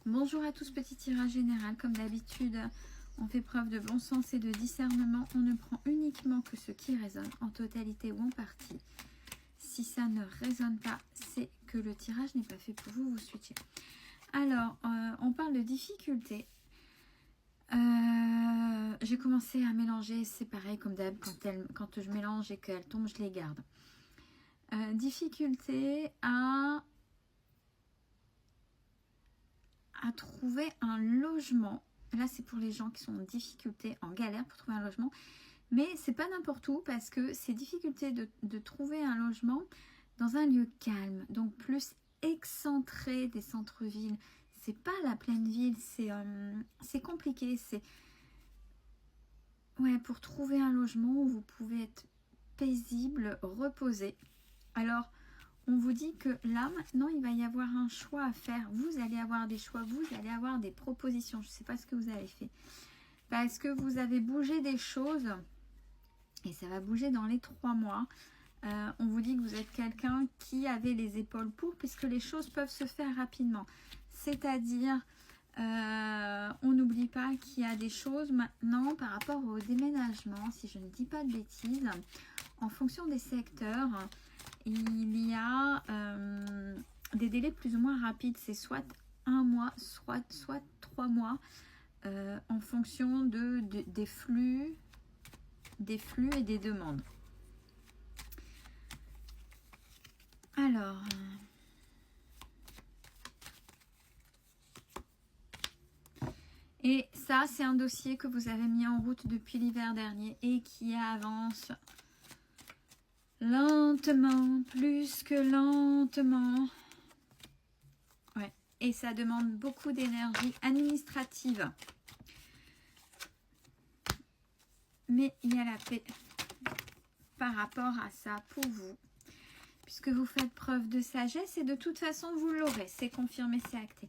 Bonjour à tous, petit tirage général. Comme d'habitude, on fait preuve de bon sens et de discernement. On ne prend uniquement que ce qui résonne, en totalité ou en partie. Si ça ne résonne pas, c'est que le tirage n'est pas fait pour vous, vous switchez. Alors, on parle de difficultés. J'ai commencé à mélanger, c'est pareil comme d'hab, quand je mélange et qu'elle tombe, je les garde. Difficulté à trouver un logement. Là, c'est pour les gens qui sont en difficulté, en galère pour trouver un logement. Mais c'est pas n'importe où parce que c'est difficulté de trouver un logement dans un lieu calme, donc plus excentré des centres-villes. C'est pas la pleine ville, c'est compliqué. C'est ouais, pour trouver un logement où vous pouvez être paisible, reposé. Alors, on vous dit que là, maintenant, il va y avoir un choix à faire. Vous allez avoir des choix, vous allez avoir des propositions. Je ne sais pas ce que vous avez fait. Parce que vous avez bougé des choses et ça va bouger dans les 3 mois. On vous dit que vous êtes quelqu'un qui avait les épaules pour, puisque les choses peuvent se faire rapidement. C'est-à-dire, on n'oublie pas qu'il y a des choses maintenant par rapport au déménagement, si je ne dis pas de bêtises, en fonction des secteurs. Il y a des délais plus ou moins rapides, c'est soit 1 mois, soit 3 mois, en fonction des flux et des demandes. Alors, et ça, c'est un dossier que vous avez mis en route depuis l'hiver dernier et qui avance lentement, plus que lentement. Ouais. Et ça demande beaucoup d'énergie administrative. Mais il y a la paix par rapport à ça pour vous. Puisque vous faites preuve de sagesse et de toute façon, vous l'aurez. C'est confirmé, c'est acté.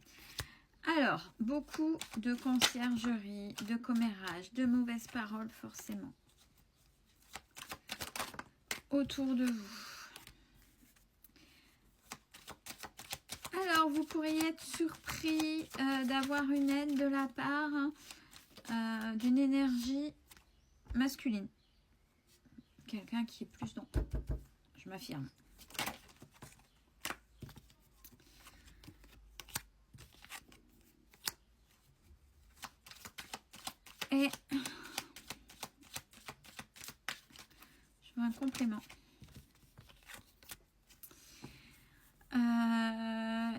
Alors, beaucoup de conciergerie, de commérage, de mauvaises paroles forcément. Autour de vous. Alors, vous pourriez être surpris d'avoir une aide de la part d'une énergie masculine. Quelqu'un qui est plus dans... Je m'affirme. Et je veux un complément.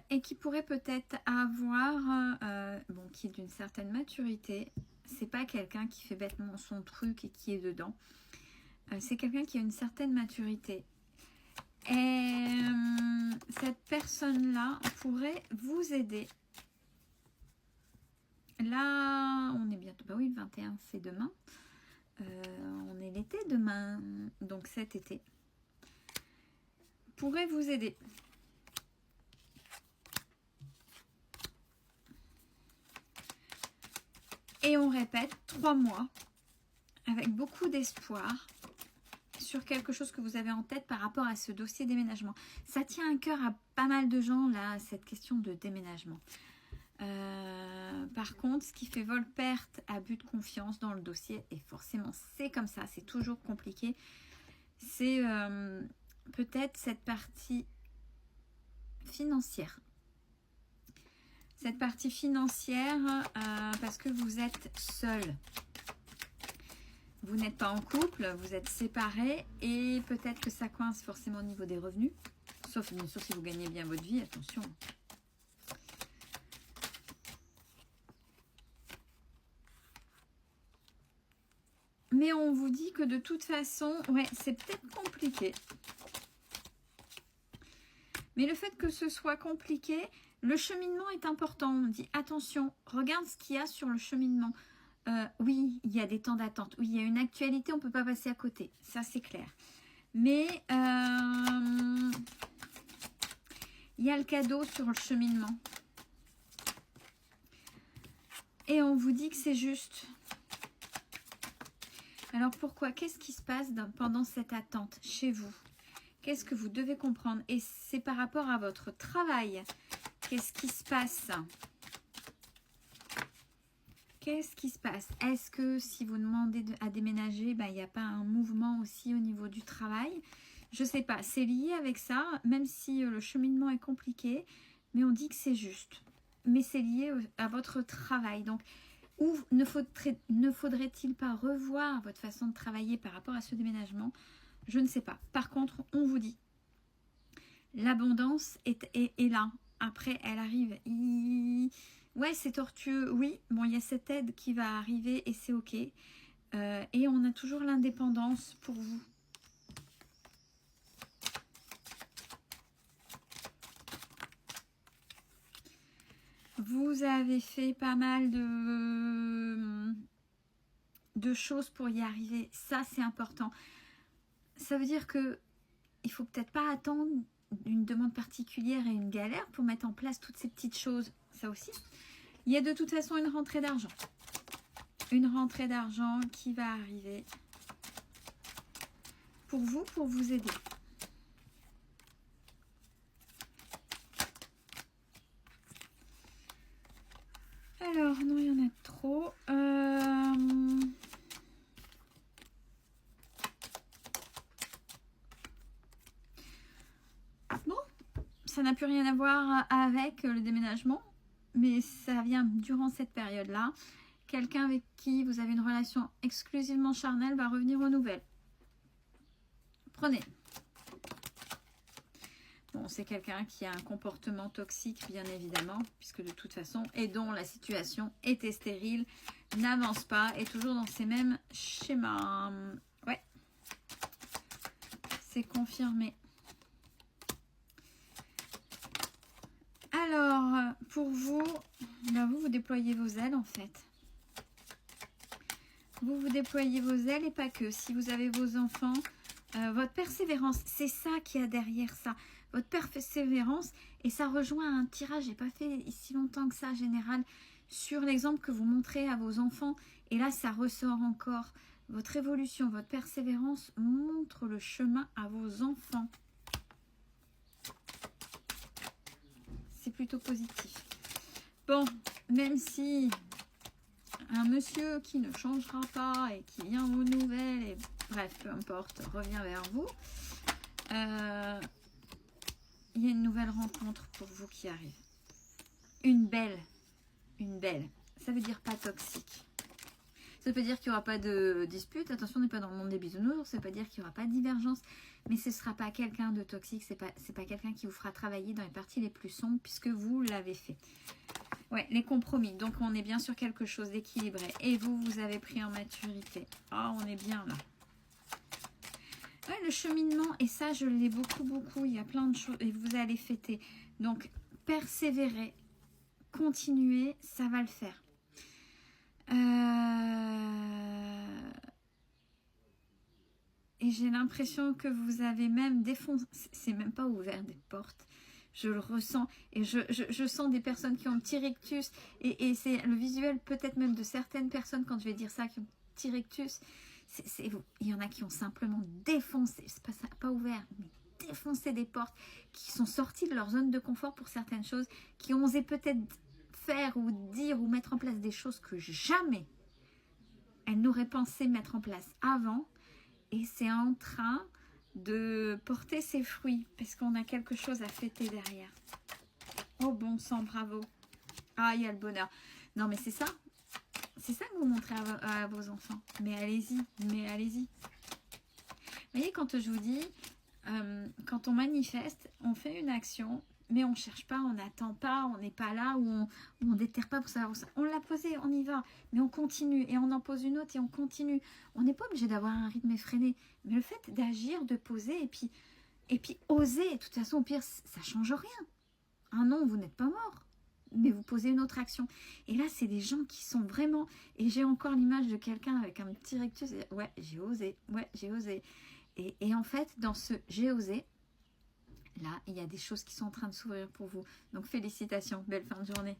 Et qui pourrait peut-être avoir, bon, qui est d'une certaine maturité. C'est pas quelqu'un qui fait bêtement son truc et qui est dedans. C'est quelqu'un qui a une certaine maturité. Et cette personne-là pourrait vous aider. Là, on est bientôt, bah oui, le 21, c'est demain. On est l'été demain, donc cet été. Pourrait vous aider. Et on répète 3 mois avec beaucoup d'espoir sur quelque chose que vous avez en tête par rapport à ce dossier déménagement. Ça tient à cœur à pas mal de gens, là, cette question de déménagement. Par contre, ce qui fait vol-perte, abus de confiance dans le dossier, et forcément c'est comme ça, c'est toujours compliqué, c'est peut-être cette partie financière. Cette partie financière, parce que vous êtes seul. Vous n'êtes pas en couple, vous êtes séparés et peut-être que ça coince forcément au niveau des revenus. Sauf bien sûr si vous gagnez bien votre vie, attention. Mais on vous dit que de toute façon, ouais, c'est peut-être compliqué. Mais le fait que ce soit compliqué, le cheminement est important. On dit attention, regarde ce qu'il y a sur le cheminement. Oui, il y a des temps d'attente. Oui, il y a une actualité, on ne peut pas passer à côté. Ça, c'est clair. Mais il y a le cadeau sur le cheminement. Et on vous dit que c'est juste. Alors pourquoi? Qu'est-ce qui se passe pendant cette attente chez vous? Qu'est-ce que vous devez comprendre? Et c'est par rapport à votre travail. Qu'est-ce qui se passe? qu'est-ce qui se passe? Est-ce que si vous demandez à déménager, il n'y a pas un mouvement aussi au niveau du travail? Je ne sais pas, c'est lié avec ça, même si le cheminement est compliqué, mais on dit que c'est juste. Mais c'est lié à votre travail. Donc, ou ne faudrait-il pas revoir votre façon de travailler par rapport à ce déménagement? Je ne sais pas. Par contre, on vous dit, l'abondance est là. Après, elle arrive. Ouais, c'est tortueux. Oui, bon, il y a cette aide qui va arriver et c'est OK. Et on a toujours l'indépendance pour vous. Vous avez fait pas mal de choses pour y arriver. Ça, c'est important. Ça veut dire que il faut peut-être pas attendre une demande particulière et une galère pour mettre en place toutes ces petites choses. Ça aussi. Il y a de toute façon une rentrée d'argent. Une rentrée d'argent qui va arriver pour vous aider. Alors, non, il y en a trop. Bon, ça n'a plus rien à voir avec le déménagement, mais ça vient durant cette période-là. Quelqu'un avec qui vous avez une relation exclusivement charnelle va revenir aux nouvelles. Prenez. Bon, c'est quelqu'un qui a un comportement toxique, bien évidemment, puisque de toute façon, et dont la situation était stérile, n'avance pas, et toujours dans ces mêmes schémas. Ouais, c'est confirmé. Alors, pour vous, vous déployez vos ailes, en fait. Vous déployez vos ailes, et pas que. Si vous avez vos enfants, votre persévérance, c'est ça qu'il y a derrière ça. Votre persévérance, et ça rejoint un tirage, j'ai pas fait si longtemps que ça, général, sur l'exemple que vous montrez à vos enfants, et là ça ressort encore. Votre évolution, votre persévérance montre le chemin à vos enfants. C'est plutôt positif. Bon, même si un monsieur qui ne changera pas et qui vient aux nouvelles, et bref, peu importe, revient vers vous, il y a une nouvelle rencontre pour vous qui arrive. Une belle. Ça veut dire pas toxique. Ça veut dire qu'il n'y aura pas de dispute. Attention, on n'est pas dans le monde des bisounours. Ça veut pas dire qu'il n'y aura pas de divergence. Mais ce ne sera pas quelqu'un de toxique. C'est pas quelqu'un qui vous fera travailler dans les parties les plus sombres puisque vous l'avez fait. Ouais, les compromis. Donc, on est bien sur quelque chose d'équilibré. Et vous avez pris en maturité. Ah, on est bien là. Ouais, le cheminement, et ça, je l'ai beaucoup. Il y a plein de choses. Et vous allez fêter. Donc, persévérer. Continuez, ça va le faire. Et j'ai l'impression que vous avez même défoncé, c'est même pas ouvert des portes, je le ressens, et je sens des personnes qui ont un petit rictus, et c'est le visuel peut-être même de certaines personnes, quand je vais dire ça, qui ont un petit rictus, il y en a qui ont simplement défoncé, c'est pas ouvert, mais défoncé des portes, qui sont sortis de leur zone de confort pour certaines choses, qui ont osé peut-être faire ou dire ou mettre en place des choses que jamais elles n'auraient pensé mettre en place avant, et c'est en train de porter ses fruits parce qu'on a quelque chose à fêter derrière. Oh bon sang, bravo. Ah, il y a le bonheur. Non mais c'est ça que vous montrez à vos enfants. Mais allez-y. Vous voyez, quand je vous dis, quand on manifeste, on fait une action, mais on ne cherche pas, on n'attend pas, on n'est pas là, où on ne déterre pas pour savoir où ça. On l'a posé, on y va, mais on continue, et on en pose une autre, et on continue. On n'est pas obligé d'avoir un rythme effréné, mais le fait d'agir, de poser, et puis oser, de toute façon, au pire, ça ne change rien. Un non, vous n'êtes pas mort, mais vous posez une autre action. Et là, c'est des gens qui sont vraiment... Et j'ai encore l'image de quelqu'un avec un petit rectus, et, ouais, j'ai osé. Et en fait, dans ce « j'ai osé », là, il y a des choses qui sont en train de s'ouvrir pour vous. Donc, félicitations. Belle fin de journée.